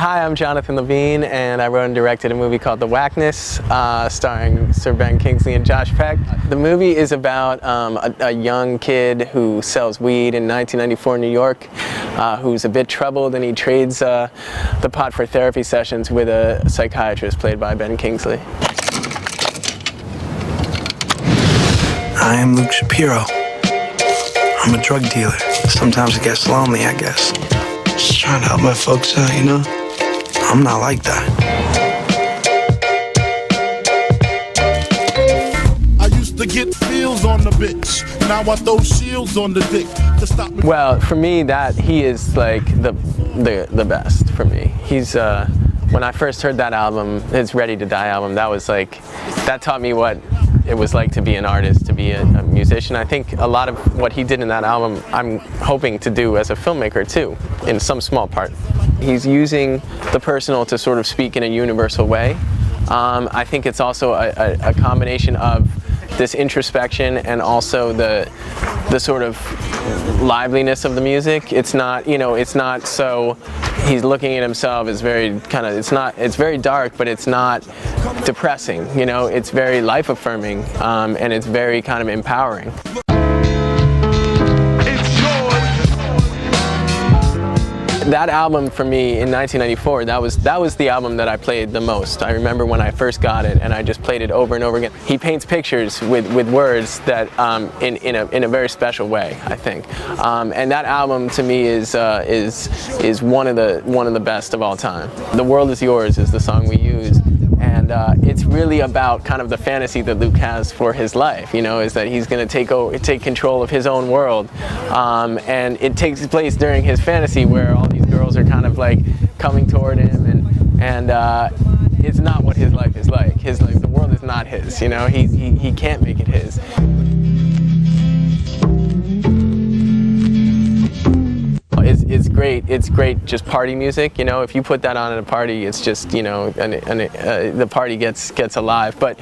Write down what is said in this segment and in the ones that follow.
Hi, I'm Jonathan Levine, and I wrote and directed a movie called The Wackness, starring Sir Ben Kingsley and Josh Peck. The movie is about a young kid who sells weed in 1994 New York, who's a bit troubled, and he trades the pot for therapy sessions with a psychiatrist played by Ben Kingsley. I am Luke Shapiro. I'm a drug dealer. Sometimes it gets lonely, I guess. Just trying to help my folks out, you know? I'm not like that. I used to get feels on the bitch. Now I throw shields on the dick to stop me. Well, for me, he is like the best for me. He's when I first heard that album, his Ready to Die album, that taught me what it was like to be an artist, to be a musician. I think a lot of what he did in that album, I'm hoping to do as a filmmaker too, in some small part. He's using the personal to sort of speak in a universal way. I think it's also a combination of this introspection and also the sort of liveliness of the music. It's not, it's not so he's looking at himself as very kind of, it's very dark, but it's not depressing, it's very life affirming, and it's very kind of empowering. That album for me in 1994, that was the album that I played the most. I remember when I first got it, and I just played it over and over again. He paints pictures with words that in a very special way, I think. And that album to me is one of the best of all time. The World Is Yours is the song we use. And it's really about kind of the fantasy that Luke has for his life, is that he's going to take control of his own world. And it takes place during his fantasy where all these girls are kind of like coming toward him, and it's not what his life is like. The world is not his, he can't make it his. It's great just party music, if you put that on at a party, it's just, the party gets alive. But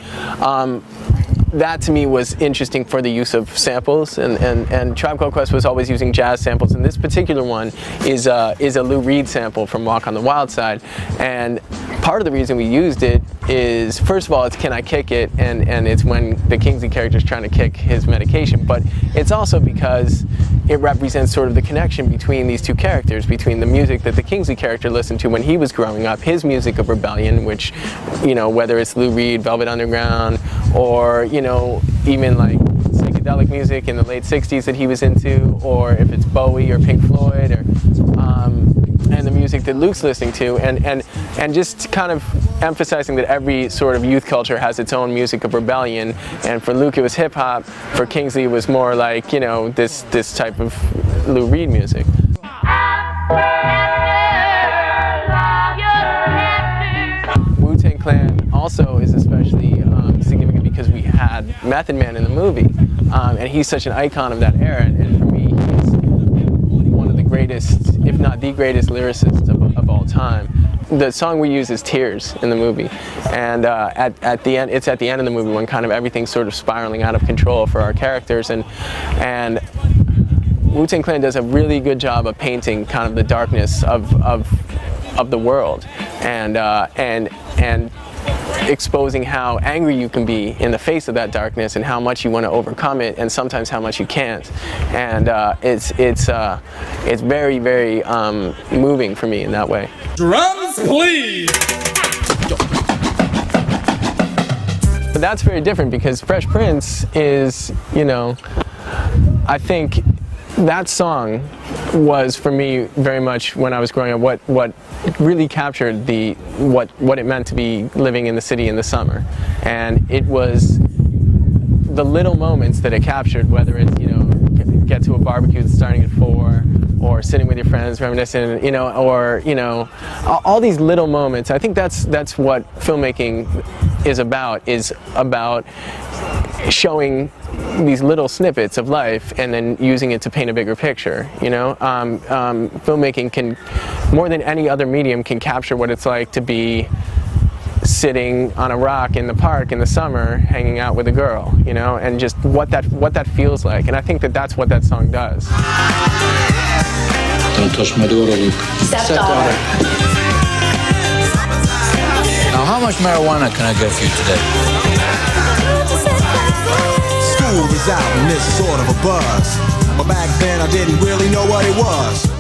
that to me was interesting for the use of samples, and Tribe Called Quest was always using jazz samples, and this particular one is a Lou Reed sample from Walk on the Wild Side. And part of the reason we used it is, first of all, it's Can I Kick It, and it's when the Kingsley character is trying to kick his medication, but it's also because it represents sort of the connection between these two characters, between the music that the Kingsley character listened to when he was growing up, his music of rebellion, which, whether it's Lou Reed, Velvet Underground, or, even like psychedelic music in the late 60s that he was into, or if it's Bowie or Pink Floyd, or and the music that Luke's listening to, and just kind of emphasizing that every sort of youth culture has its own music of rebellion. And for Luke it was hip hop, for Kingsley it was more like, this type of Lou Reed music. Wu-Tang Clan also is especially significant because we had Method Man in the movie, and he's such an icon of that era, and for me he's one of the greatest, if not the greatest lyricist of all time. The song we use is Tears in the movie, and at the end, it's at the end of the movie when kind of everything's sort of spiraling out of control for our characters, and Wu-Tang Clan does a really good job of painting kind of the darkness of the world, and exposing how angry you can be in the face of that darkness, and how much you want to overcome it, and sometimes how much you can't. And it's very, very moving for me in that way. Drums, please. But that's very different because Fresh Prince is, I think that song was for me very much when I was growing up what really captured what it meant to be living in the city in the summer. And it was the little moments that it captured, whether it's get to a barbecue that's starting at 4, or sitting with your friends reminiscing, or all these little moments. I think that's what filmmaking is about showing these little snippets of life and then using it to paint a bigger picture. Filmmaking can, more than any other medium, can capture what it's like to be sitting on a rock in the park in the summer hanging out with a girl, and just what that feels like. And I think that's what that song does. Don't touch my daughter, Luke. Stepdaughter. much marijuana can I get for you today? School was out and this sort of a buzz. But back then I didn't really know what it was.